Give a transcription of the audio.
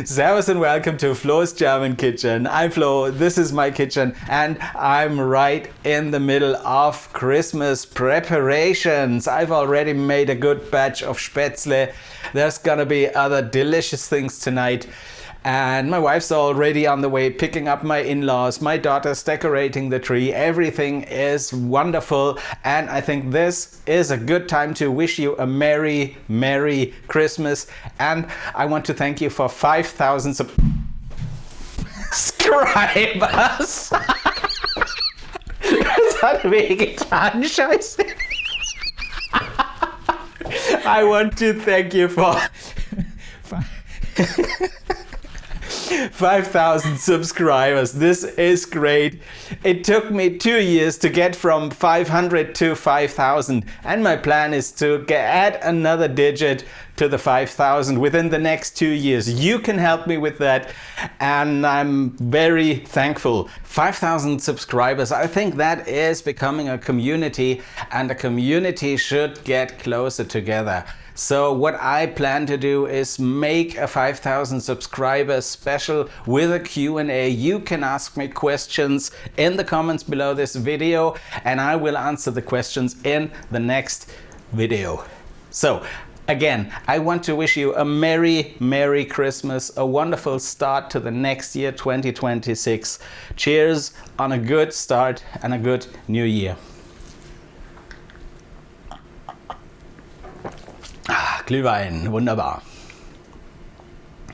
Servus and welcome to Flo's German Kitchen. I'm Flo, this is my kitchen, and I'm right in the middle of Christmas preparations. I've already made a good batch of spätzle. There's gonna be other delicious things tonight. And my wife's already on the way picking up my in-laws. My daughter's decorating the tree. Everything is wonderful. And I think this is a good time to wish you a Merry, Merry Christmas. And I want to thank you for 5,000 subscribers. Das hat wehgetan, scheiße. I want to thank you for 5,000 subscribers. This is great. It took me 2 years to get from 500 to 5,000, and my plan is to add another digit to the 5,000 within the next 2 years. You can help me with that, and I'm very thankful. 5,000 subscribers, I think that is becoming a community, and a community should get closer together. So what I plan to do is make a 5,000 subscribers special with a Q&A. You can ask me questions in the comments below this video, and I will answer the questions in the next video. So again, I want to wish you a Merry, Merry Christmas, a wonderful start to the next year, 2026. Cheers on a good start and a good new year. Glühwein, wunderbar.